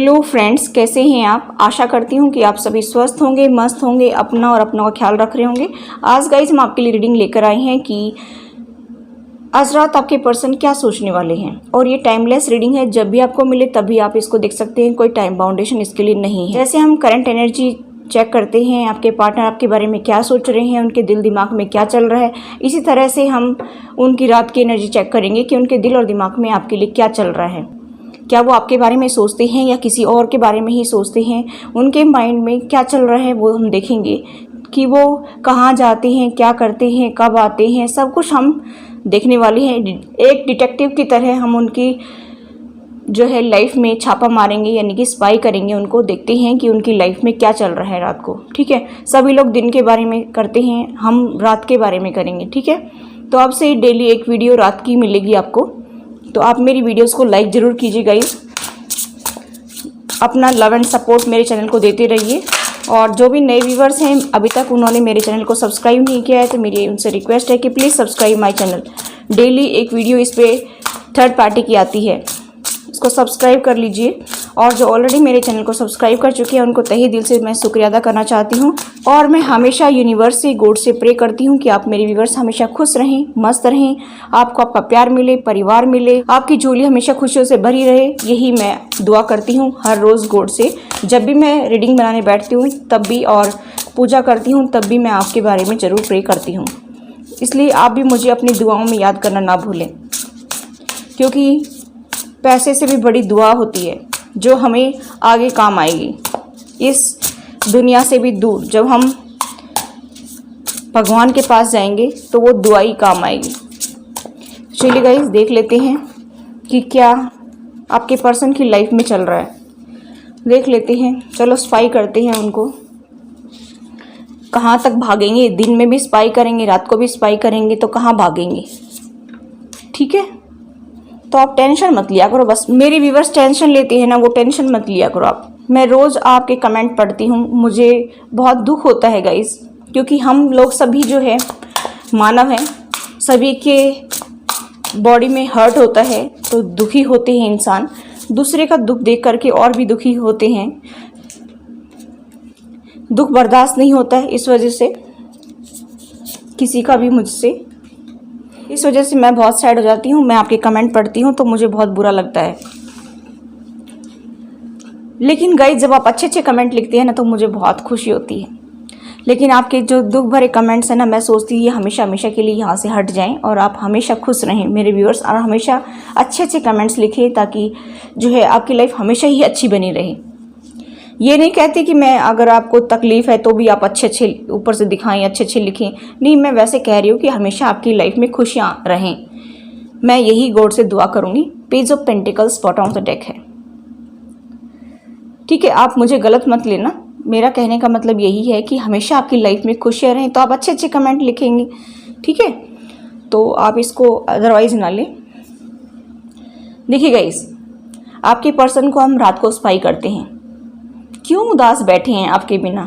Hello friends, कैसे हैं आप। आशा करती हूँ कि आप सभी स्वस्थ होंगे, मस्त होंगे, अपना और अपनों का ख्याल रख रहे होंगे। आज गाइस हम आपके लिए रीडिंग लेकर आए हैं कि आज रात आपके पर्सन क्या सोचने वाले हैं। और ये टाइमलेस रीडिंग है, जब भी आपको मिले तभी आप इसको देख सकते हैं, कोई टाइम बाउंडेशन इसके लिए नहीं है। जैसे हम करंट एनर्जी चेक करते हैं, आपके पार्टनर आपके बारे में क्या सोच रहे हैं, उनके दिल दिमाग में क्या चल रहा है, इसी तरह से हम उनकी रात की एनर्जी चेक करेंगे कि उनके दिल और दिमाग में आपके लिए क्या चल रहा है। क्या वो आपके बारे में सोचते हैं या किसी और के बारे में ही सोचते हैं, उनके माइंड में क्या चल रहा है वो हम देखेंगे कि वो कहाँ जाते हैं, क्या करते हैं, कब आते हैं, सब कुछ हम देखने वाले हैं। एक डिटेक्टिव की तरह हम उनकी जो है लाइफ में छापा मारेंगे, यानी कि स्पाई करेंगे, उनको देखते हैं कि उनकी लाइफ में क्या चल रहा है रात को। ठीक है, सभी लोग दिन के बारे में करते हैं, हम रात के बारे में करेंगे। ठीक है, तो आपसे डेली एक वीडियो रात की मिलेगी आपको, तो आप मेरी वीडियोस को लाइक ज़रूर कीजिए गाइस। अपना लव एंड सपोर्ट मेरे चैनल को देते रहिए। और जो भी नए व्यूवर्स हैं, अभी तक उन्होंने मेरे चैनल को सब्सक्राइब नहीं किया है, तो मेरी उनसे रिक्वेस्ट है कि please subscribe my channel. Daily एक वीडियो इस पर थर्ड पार्टी की आती है, उसको सब्सक्राइब कर लीजिए। और जो ऑलरेडी मेरे चैनल को सब्सक्राइब कर चुके हैं उनको तहे दिल से मैं शुक्रिया अदा करना चाहती हूँ। और मैं हमेशा यूनिवर्स से, गॉड से प्रे करती हूँ कि आप मेरे व्यूवर्स हमेशा खुश रहें, मस्त रहें, आपको आपका प्यार मिले, परिवार मिले, आपकी झोली हमेशा खुशियों से भरी रहे। यही मैं दुआ करती हूँ हर रोज़ गॉड से। जब भी मैं रीडिंग बनाने बैठती हूँ तब भी, और पूजा करती हूँ तब भी मैं आपके बारे में ज़रूर प्रे करती हूँ। इसलिए आप भी मुझे अपनी दुआओं में याद करना ना भूलें, क्योंकि पैसे से भी बड़ी दुआ होती है जो हमें आगे काम आएगी। इस दुनिया से भी दूर जब हम भगवान के पास जाएंगे तो वो दुआ ही काम आएगी। चलिए गाइस, देख लेते हैं कि क्या आपके पर्सन की लाइफ में चल रहा है। देख लेते हैं, चलो स्पाई करते हैं उनको। कहाँ तक भागेंगे, दिन में भी स्पाई करेंगे, रात को भी स्पाई करेंगे, तो कहाँ भागेंगे। ठीक है, तो आप टेंशन मत लिया करो। बस मेरे व्यूवर्स टेंशन लेते हैं ना, वो टेंशन मत लिया करो आप। मैं रोज़ आपके कमेंट पढ़ती हूँ, मुझे बहुत दुख होता है गाइस, क्योंकि हम लोग सभी जो है मानव हैं, सभी के बॉडी में हर्ट होता है, तो दुखी होते हैं इंसान। दूसरे का दुख देख करके और भी दुखी होते हैं, दुख बर्दाश्त नहीं होता है इस वजह से किसी का भी मुझसे। इस वजह से मैं बहुत सैड हो जाती हूँ। मैं आपके कमेंट पढ़ती हूँ तो मुझे बहुत बुरा लगता है। लेकिन गाइस, जब आप अच्छे अच्छे कमेंट लिखते हैं ना तो मुझे बहुत खुशी होती है। लेकिन आपके जो दुख भरे कमेंट्स हैं ना, मैं सोचती हूँ ये हमेशा हमेशा के लिए यहाँ से हट जाएं और आप हमेशा खुश रहें मेरे व्यूअर्स, और हमेशा अच्छे अच्छे कमेंट्स लिखें, ताकि जो है आपकी लाइफ हमेशा ही अच्छी बनी रहे। ये नहीं कहती कि मैं, अगर आपको तकलीफ़ है तो भी आप अच्छे अच्छे ऊपर से दिखाएं, अच्छे अच्छे लिखें। नहीं, मैं वैसे कह रही हूँ कि हमेशा आपकी लाइफ में खुशियाँ रहें। मैं यही गॉड से दुआ करूँगी। Page of pentacles bottom of the deck है। ठीक है, आप मुझे गलत मत लेना, मेरा कहने का मतलब यही है कि हमेशा आपकी लाइफ में खुशियाँ रहें, तो आप अच्छे अच्छे कमेंट लिखेंगे। ठीक है, तो आप इसको अदरवाइज ना लें। देखिए गाइस, आपके पर्सन को हम रात को स्पाई करते हैं। क्यों उदास बैठे हैं आपके बिना।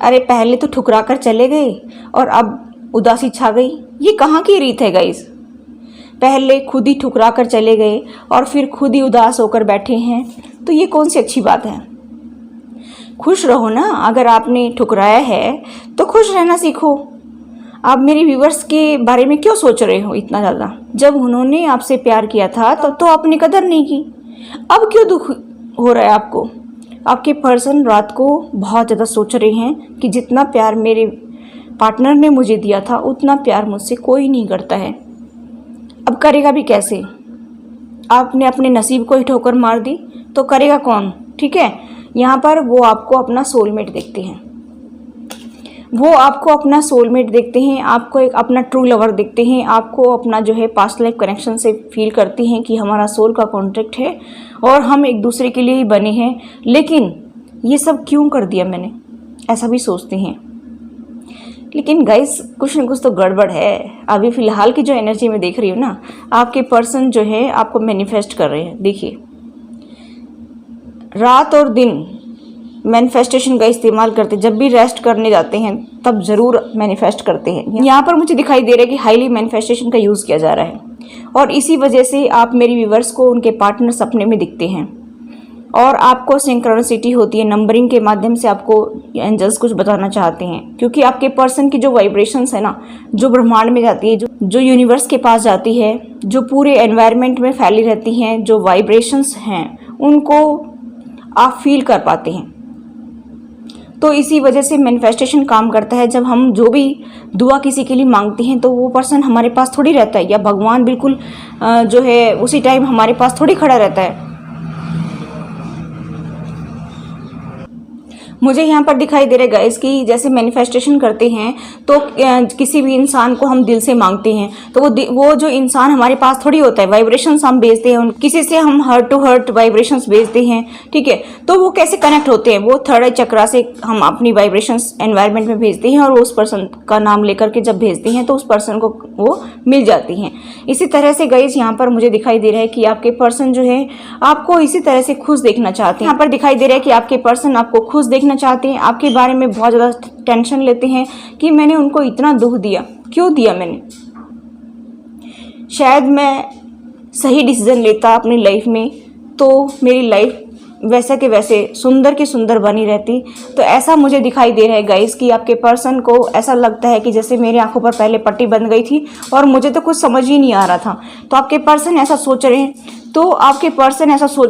अरे पहले तो ठुकरा कर चले गए और अब उदासी छा गई। ये कहाँ की रीत है गाइस। पहले खुद ही ठुकरा कर चले गए और फिर खुद ही उदास होकर बैठे हैं, तो ये कौन सी अच्छी बात है। खुश रहो ना, अगर आपने ठुकराया है तो खुश रहना सीखो। आप मेरे व्यूवर्स के बारे में क्यों सोच रहे हो इतना ज़्यादा। जब उन्होंने आपसे प्यार किया था तब तो आपने कदर नहीं की, अब क्यों दुख हो रहा है आपको। आपके पर्सन रात को बहुत ज़्यादा सोच रहे हैं कि जितना प्यार मेरे पार्टनर ने मुझे दिया था उतना प्यार मुझसे कोई नहीं करता है, अब करेगा भी कैसे। आपने अपने नसीब को ही ठोकर मार दी तो करेगा कौन। ठीक है, यहाँ पर वो आपको अपना सोलमेट देखते हैं, वो आपको अपना सोलमेट देखते हैं, आपको एक अपना ट्रू लवर देखते हैं, आपको अपना जो है पास्ट लाइफ कनेक्शन से फील करते हैं कि हमारा सोल का कॉन्ट्रैक्ट है और हम एक दूसरे के लिए ही बने हैं। लेकिन ये सब क्यों कर दिया मैंने, ऐसा भी सोचते हैं। लेकिन गाइस, कुछ न कुछ तो गड़बड़ है। अभी फ़िलहाल की जो एनर्जी मैं देख रही हूँ ना, आपके पर्सन जो है आपको मैनिफेस्ट कर रहे हैं। देखिए, रात और दिन मैनिफेस्टेशन का इस्तेमाल करते, जब भी रेस्ट करने जाते हैं तब ज़रूर मैनिफेस्ट करते हैं। यहाँ पर मुझे दिखाई दे रहा है कि हाईली मैनिफेस्टेशन का यूज़ किया जा रहा है, और इसी वजह से आप मेरी व्यूवर्स को उनके पार्टनर सपने में दिखते हैं। और आपको सिंक्रोनिसिटी होती है, नंबरिंग के माध्यम से आपको एंजल्स कुछ बताना चाहते हैं, क्योंकि आपके पर्सन की जो वाइब्रेशंस है ना, जो ब्रह्मांड में जाती है, जो यूनिवर्स के पास जाती है, जो पूरे एनवायरनमेंट में फैली रहती हैं, जो वाइब्रेशंस हैं, उनको आप फील कर पाते हैं। तो इसी वजह से मैनिफेस्टेशन काम करता है। जब हम जो भी दुआ किसी के लिए मांगते हैं तो वो पर्सन हमारे पास थोड़ी रहता है, या भगवान बिल्कुल जो है उसी टाइम हमारे पास थोड़ी खड़ा रहता है। मुझे यहाँ पर दिखाई दे रहा है गाइस कि जैसे मैनिफेस्टेशन करते हैं तो किसी भी इंसान को हम दिल से मांगते हैं तो वो जो इंसान हमारे पास थोड़ी होता है, वाइब्रेशंस हम भेजते हैं, किसी से हम हर्ट टू हर्ट वाइब्रेशंस भेजते हैं, ठीक है। तो वो कैसे कनेक्ट होते हैं, वो थर्ड आई चक्रा से हम अपनी वाइब्रेशंस एनवायरनमेंट में भेजते हैं और उस पर्सन का नाम लेकर के जब भेजते हैं तो उस पर्सन को वो मिल जाती हैं। इसी तरह से गाइस यहाँ पर मुझे दिखाई दे रहा है कि आपके पर्सन जो है आपको इसी तरह से खुश देखना चाहते हैं। यहाँ पर दिखाई दे रहा है कि आपके पर्सन आपको खुश देखना चाहते हैं, आपके बारे में बहुत ज़्यादा टेंशन लेते हैं कि मैंने उनको इतना दुख दिया, क्यों दिया मैंने, शायद मैं सही डिसीजन लेता अपनी लाइफ में तो मेरी लाइफ वैसे के वैसे सुंदर की सुंदर बनी रहती। तो ऐसा मुझे दिखाई दे रहा है गाइस कि आपके पर्सन को ऐसा लगता है कि जैसे मेरी आंखों पर पहले पट्टी बन गई थी और मुझे तो कुछ समझ ही नहीं आ रहा था। तो आपके पर्सन ऐसा सोच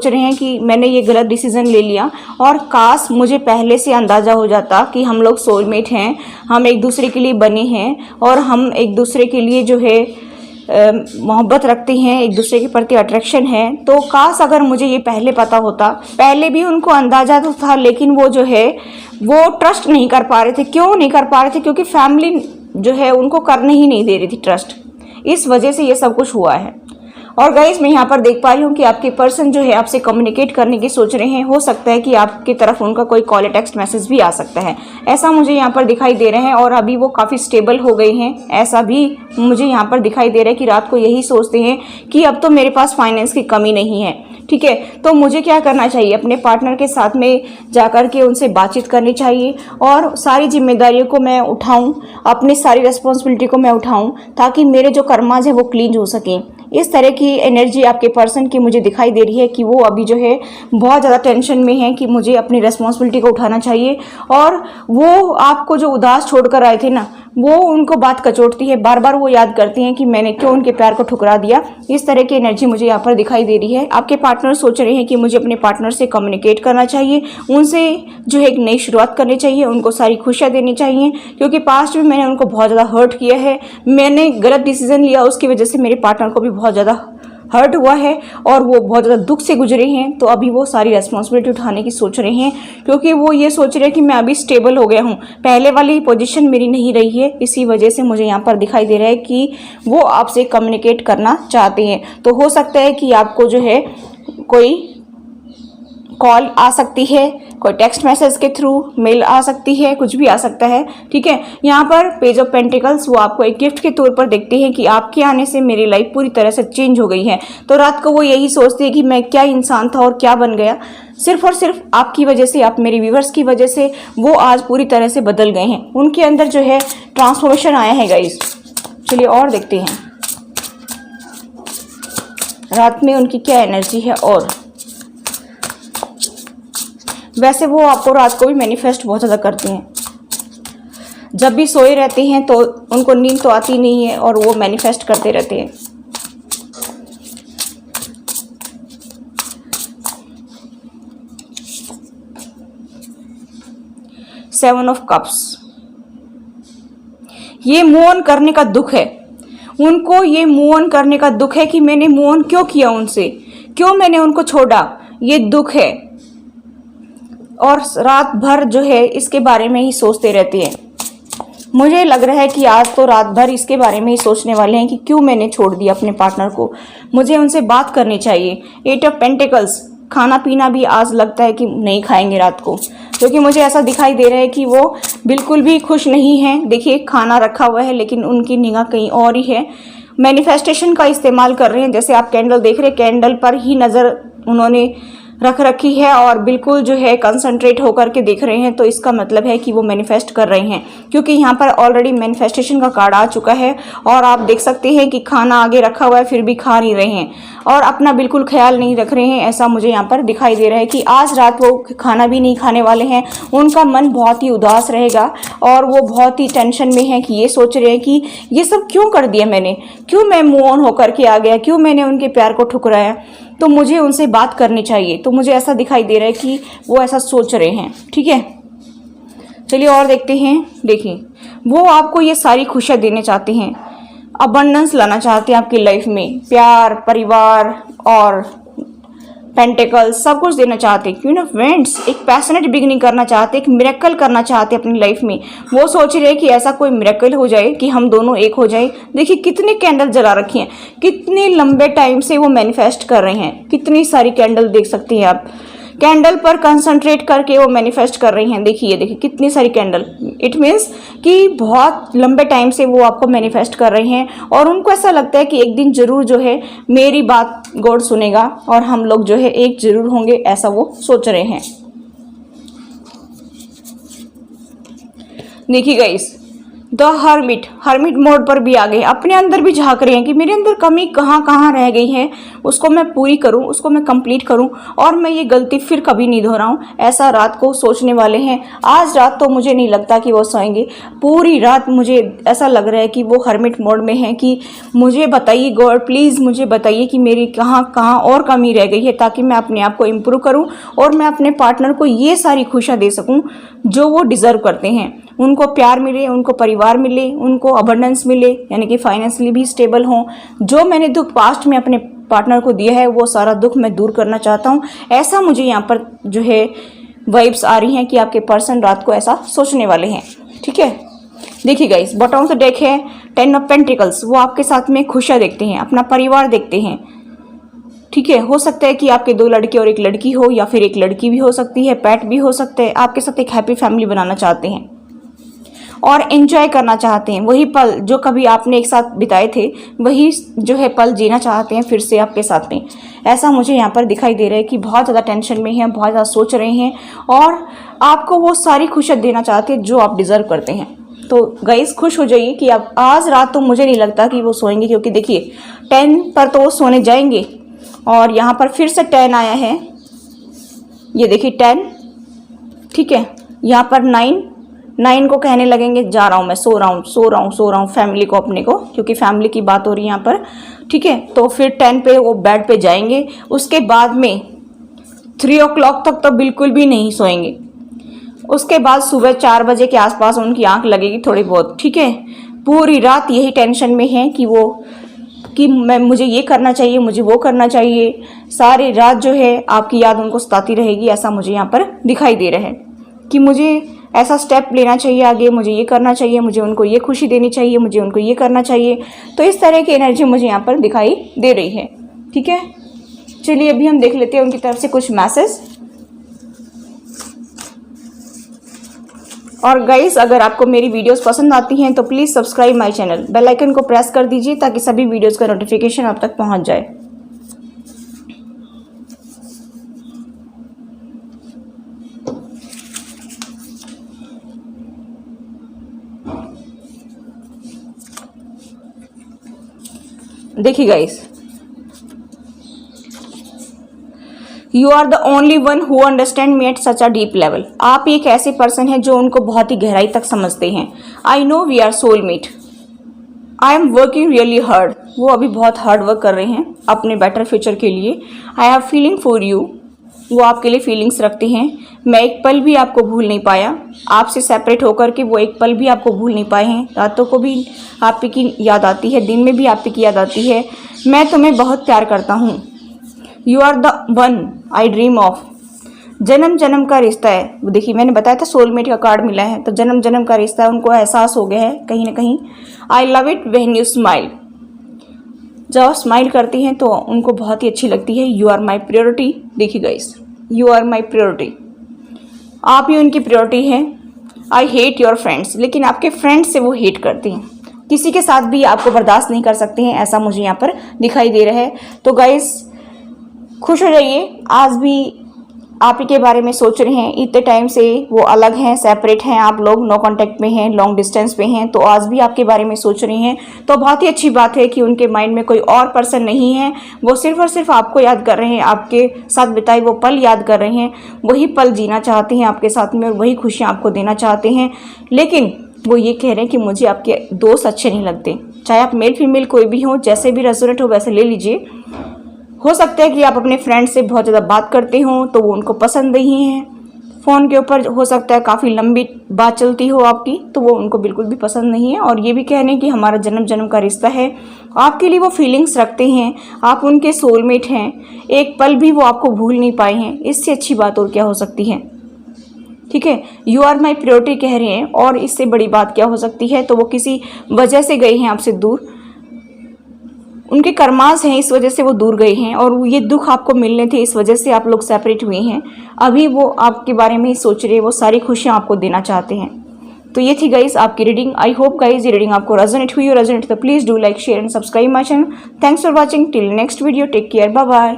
रहे हैं, कि मैंने ये गलत डिसीजन ले लिया और काश मुझे पहले से अंदाज़ा हो जाता कि हम लोग सोलमेट हैं, हम एक दूसरे के लिए बने हैं और हम एक दूसरे के लिए जो है मोहब्बत रखते हैं, एक दूसरे के प्रति अट्रैक्शन है। तो काश अगर मुझे ये पहले पता होता। पहले भी उनको अंदाज़ा तो था लेकिन वो जो है वो ट्रस्ट नहीं कर पा रहे थे। क्यों नहीं कर पा रहे थे? क्योंकि फैमिली जो है उनको करने ही नहीं दे रही थी ट्रस्ट। इस वजह से ये सब कुछ हुआ है। और गाइस मैं यहाँ पर देख पा रही हूँ कि आपके पर्सन जो है आपसे कम्युनिकेट करने की सोच रहे हैं। हो सकता है कि आपकी तरफ उनका कोई कॉल या टेक्स्ट मैसेज भी आ सकता है, ऐसा मुझे यहाँ पर दिखाई दे रहे हैं। और अभी वो काफ़ी स्टेबल हो गए हैं, ऐसा भी मुझे यहाँ पर दिखाई दे रहा है कि रात को यही सोचते हैं कि अब तो मेरे पास फाइनेंस की कमी नहीं है, ठीक है। तो मुझे क्या करना चाहिए? अपने पार्टनर के साथ में जाकर के उनसे बातचीत करनी चाहिए और सारी जिम्मेदारियों को मैं उठाऊं, अपनी सारी रिस्पॉन्सिबिलिटी को मैं उठाऊं ताकि मेरे जो कर्माज है वो क्लीन हो सकें। इस तरह की एनर्जी आपके पर्सन की मुझे दिखाई दे रही है कि वो अभी जो है बहुत ज़्यादा टेंशन में है कि मुझे अपनी रिस्पॉन्सिबिलिटी को उठाना चाहिए। और वो आपको जो उदास छोड़कर आए थे ना, वो उनको बात कचोटती है, बार बार वो याद करती हैं कि मैंने क्यों उनके प्यार को ठुकरा दिया। इस तरह की एनर्जी मुझे यहाँ पर दिखाई दे रही है। आपके पार्टनर सोच रहे हैं कि मुझे अपने पार्टनर से कम्युनिकेट करना चाहिए, उनसे जो है एक नई शुरुआत करनी चाहिए, उनको सारी खुशियाँ देनी चाहिए, क्योंकि पास्ट में मैंने उनको बहुत ज़्यादा हर्ट किया है। मैंने गलत डिसीजन लिया, उसकी वजह से मेरे पार्टनर को भी बहुत ज़्यादा हर्ट हुआ है और वो बहुत ज़्यादा दुख से गुजरे हैं। तो अभी वो सारी रिस्पॉन्सिबिलिटी उठाने की सोच रहे हैं, क्योंकि वो ये सोच रहे हैं कि मैं अभी स्टेबल हो गया हूँ, पहले वाली पोजीशन मेरी नहीं रही है। इसी वजह से मुझे यहाँ पर दिखाई दे रहा है कि वो आपसे कम्युनिकेट करना चाहते हैं। तो हो सकता है कि आपको जो है कोई कॉल आ सकती है, कोई टेक्स्ट मैसेज के थ्रू, मेल आ सकती है, कुछ भी आ सकता है, ठीक है। यहाँ पर पेज ऑफ पेंटिकल्स वो आपको एक गिफ्ट के तौर पर देखते हैं कि आपके आने से मेरी लाइफ पूरी तरह से चेंज हो गई है। तो रात को वो यही सोचते हैं कि मैं क्या इंसान था और क्या बन गया, सिर्फ और सिर्फ आपकी वजह से, आप मेरे व्यूवर्स की वजह से वो आज पूरी तरह से बदल गए हैं। उनके अंदर जो है ट्रांसफॉर्मेशन आया है गाइस। चलिए और देखते हैं रात में उनकी क्या एनर्जी है। और वैसे वो आपको रात को भी मैनिफेस्ट बहुत ज़्यादा करते हैं, जब भी सोए रहते हैं तो उनको नींद तो आती नहीं है और वो मैनिफेस्ट करते रहते हैं। सेवन ऑफ कप्स, ये मूव ऑन करने का दुख है उनको, ये मूव ऑन करने का दुख है कि मैंने मूव ऑन क्यों किया उनसे, क्यों मैंने उनको छोड़ा, ये दुख है। और रात भर जो है इसके बारे में ही सोचते रहते हैं। मुझे लग रहा है कि आज तो रात भर इसके बारे में ही सोचने वाले हैं कि क्यों मैंने छोड़ दिया अपने पार्टनर को, मुझे उनसे बात करनी चाहिए। 8 ऑफ पेंटिकल्स, खाना पीना भी आज लगता है कि नहीं खाएंगे रात को, क्योंकि मुझे ऐसा दिखाई दे रहा है कि वो बिल्कुल भी खुश नहीं हैं। देखिए खाना रखा हुआ है लेकिन उनकी निगाह कहीं और ही है। मैनिफेस्टेशन का इस्तेमाल कर रहे हैं, जैसे आप कैंडल देख रहे हैं, कैंडल पर ही नज़र उन्होंने रख रखी है और बिल्कुल जो है कंसंट्रेट होकर के देख रहे हैं, तो इसका मतलब है कि वो मैनिफेस्ट कर रहे हैं, क्योंकि यहाँ पर ऑलरेडी मैनिफेस्टेशन का कार्ड आ चुका है। और आप देख सकते हैं कि खाना आगे रखा हुआ है फिर भी खा नहीं रहे हैं और अपना बिल्कुल ख्याल नहीं रख रहे हैं। ऐसा मुझे यहाँ पर दिखाई दे रहा है कि आज रात वो खाना भी नहीं खाने वाले हैं। उनका मन बहुत ही उदास रहेगा और वो बहुत ही टेंशन में है कि ये सोच रहे हैं कि ये सब क्यों कर दिया मैंने, क्यों मैं मूव ऑन होकर के आ गया, क्यों मैंने उनके प्यार को ठुकराया, तो मुझे उनसे बात करनी चाहिए। तो मुझे ऐसा दिखाई दे रहा है कि वो ऐसा सोच रहे हैं। ठीक है, चलिए और देखते हैं। देखिए, वो आपको ये सारी खुशियाँ देना चाहते हैं, अबंडेंस लाना चाहते हैं आपकी लाइफ में, प्यार, परिवार और पेंटिकल सब कुछ देना चाहते हैं। क्यों ना फ्रेंड्स, एक पैशनेट बिगिनिंग करना चाहते हैं, एक मिरेकल करना चाहते हैं अपनी लाइफ में। वो सोच रहे हैं कि ऐसा कोई मिरेकल हो जाए कि हम दोनों एक हो जाए। देखिए कितने कैंडल जला रखी हैं, कितने लंबे टाइम से वो मैनिफेस्ट कर रहे हैं। कितनी सारी कैंडल देख सकती हैं आप, कैंडल पर कंसंट्रेट करके वो मैनिफेस्ट कर रही हैं। देखिए देखिए कितनी सारी कैंडल, इट मीन्स कि बहुत लंबे टाइम से वो आपको मैनिफेस्ट कर रहे हैं और उनको ऐसा लगता है कि एक दिन जरूर जो है मेरी बात गॉड सुनेगा और हम लोग जो है एक जरूर होंगे, ऐसा वो सोच रहे हैं। देखिए गाइस, द हर्मिट मोड पर भी आ गए, अपने अंदर भी झांक रहे हैं कि मेरे अंदर कमी कहाँ कहाँ रह गई है, उसको मैं पूरी करूँ, उसको मैं कंप्लीट करूँ और मैं ये गलती फिर कभी नहीं दोहराऊँ। ऐसा रात को सोचने वाले हैं। आज रात तो मुझे नहीं लगता कि वो सोएंगे, पूरी रात मुझे ऐसा लग रहा है कि वो हर्मिट मोड में है कि मुझे बताइए गॉड, प्लीज़ मुझे बताइए कि मेरी कहाँ कहाँ और कमी रह गई है, ताकि मैं अपने आप को इम्प्रूव करूँ और मैं अपने पार्टनर को ये सारी खुशियाँ दे सकूँ जो वो डिज़र्व करते हैं। उनको प्यार मिले, उनको परिवार मिले, उनको अबंडेंस मिले, यानी कि फाइनेंशियली भी स्टेबल हों। जो मैंने दुख पास्ट में अपने पार्टनर को दिया है वो सारा दुख मैं दूर करना चाहता हूँ। ऐसा मुझे यहाँ पर जो है वाइब्स आ रही हैं कि आपके पर्सन रात को ऐसा सोचने वाले हैं। ठीक है, देखिए गाइस, बॉटम से डेक है 10 ऑफ पेंटिकल्स। वो आपके साथ में खुशियाँ देखते हैं, अपना परिवार देखते हैं। ठीक है, हो सकता है कि आपके 2 लड़के और 1 लड़की हो, या फिर 1 लड़की भी हो सकती है, पेट भी हो सकते हैं। आपके साथ एक हैप्पी फैमिली बनाना चाहते हैं और एंजॉय करना चाहते हैं। वही पल जो कभी आपने एक साथ बिताए थे, वही जो है पल जीना चाहते हैं फिर से आपके साथ में। ऐसा मुझे यहाँ पर दिखाई दे रहा है कि बहुत ज़्यादा टेंशन में हैं, बहुत ज़्यादा सोच रहे हैं और आपको वो सारी खुशियाँ देना चाहते हैं जो आप डिज़र्व करते हैं। तो गाइस, खुश हो जाइए कि आप आज रात तो मुझे नहीं लगता कि वो सोएंगे, क्योंकि देखिए 10 पर तो वो सोने जाएंगे और यहाँ पर फिर से 10 आया है। ये देखिए 10, ठीक है, यहाँ पर 9 को कहने लगेंगे जा रहा हूँ मैं, सो रहा हूँ फैमिली को, अपने को, क्योंकि फैमिली की बात हो रही है यहाँ पर। ठीक है, तो फिर 10 पे वो बेड पे जाएंगे। उसके बाद में 3 o'clock तक तो बिल्कुल भी नहीं सोएंगे। उसके बाद सुबह 4 बजे के आसपास उनकी आंख लगेगी थोड़ी बहुत। ठीक है, पूरी रात यही टेंशन में है कि मुझे ये करना चाहिए, मुझे वो करना चाहिए। सारी रात जो है आपकी याद उनको सताती रहेगी। ऐसा मुझे यहाँ पर दिखाई दे रहा है कि मुझे ऐसा स्टेप लेना चाहिए आगे, मुझे ये करना चाहिए, मुझे उनको ये खुशी देनी चाहिए, मुझे उनको ये करना चाहिए। तो इस तरह की एनर्जी मुझे यहाँ पर दिखाई दे रही है। ठीक है, चलिए अभी हम देख लेते हैं उनकी तरफ से कुछ मैसेज। और गाइस, अगर आपको मेरी वीडियोस पसंद आती हैं तो please subscribe my channel, bell icon को प्रेस कर दीजिए ताकि सभी वीडियोस का नोटिफिकेशन आप तक पहुंच जाए। देखिए guys, you are the only one who understand me at such a deep level. आप एक ऐसे पर्सन हैं जो उनको बहुत ही गहराई तक समझते हैं। I know we are soulmate. I am working really hard. वो अभी बहुत हार्ड वर्क कर रहे हैं अपने बेटर फ्यूचर के लिए। I have feeling for you. वो आपके लिए फीलिंग्स रखते हैं। मैं एक पल भी आपको भूल नहीं पाया। आपसे सेपरेट होकर के वो एक पल भी आपको भूल नहीं पाए हैं। रातों को भी आप की याद आती है, दिन में भी आप की याद आती है। मैं तुम्हें बहुत प्यार करता हूँ। You are the one I dream of. जन्म जन्म का रिश्ता है। वो देखिए, मैंने बताया था सोलमेट का कार्ड मिला है, तो जन्म जन्म का रिश्ता है। उनको एहसास हो गया है कहीं ना कहीं। I love it when you smile. जब आप स्माइल करती हैं तो उनको बहुत ही अच्छी लगती है। You are my priority. देखिए guys, you are my priority. आप ही उनकी प्रायोरिटी हैं। I hate your friends. लेकिन आपके फ्रेंड्स से वो हेट करती हैं, किसी के साथ भी आपको बर्दाश्त नहीं कर सकते हैं। ऐसा मुझे यहाँ पर दिखाई दे रहा है। तो गाइस, खुश हो जाइए। आज भी आप ही के बारे में सोच रहे हैं, इतने टाइम से वो अलग हैं, सेपरेट हैं, आप लोग नो कांटेक्ट में हैं, लॉन्ग डिस्टेंस पे हैं, तो आज भी आपके बारे में सोच रहे हैं। तो बहुत ही अच्छी बात है कि उनके माइंड में कोई और पर्सन नहीं है, वो सिर्फ और सिर्फ आपको याद कर रहे हैं, आपके साथ बिताए वो पल याद कर रहे हैं, वही पल जीना चाहते हैं आपके साथ में, वही खुशियाँ आपको देना चाहते हैं। लेकिन वो ये कह रहे हैं कि मुझे आपके दोस्त अच्छे नहीं लगते, चाहे आप मेल फीमेल कोई भी हो, जैसे भी रेजोनेट हो वैसे ले लीजिए। हो सकता है कि आप अपने फ्रेंड से बहुत ज़्यादा बात करते हो तो वो उनको पसंद नहीं है, फ़ोन के ऊपर हो सकता है काफ़ी लंबी बात चलती हो आपकी, तो वो उनको बिल्कुल भी पसंद नहीं है। और ये भी कह रहे हैं कि हमारा जन्म जन्म का रिश्ता है, आपके लिए वो फीलिंग्स रखते हैं, आप उनके सोलमेट हैं, एक पल भी वो आपको भूल नहीं पाए हैं। इससे अच्छी बात और क्या हो सकती है, ठीक है। यू आर माई प्रायोरिटी कह रहे हैं, और इससे बड़ी बात क्या हो सकती है। तो वो किसी वजह से गए हैं आपसे दूर, उनके कर्मास हैं, इस वजह से वो दूर गए हैं, और ये दुख आपको मिलने थे, इस वजह से आप लोग सेपरेट हुए हैं। अभी वो आपके बारे में ही सोच रहे हैं, वो सारी खुशियाँ आपको देना चाहते हैं। तो ये थी गाइस आपकी रीडिंग। आई होप गाइस ये रीडिंग आपको रेजोनेट हुई, और रेजोनेट तो please do like share and subscribe my channel. Thanks for watching, till next video, take care, bye bye.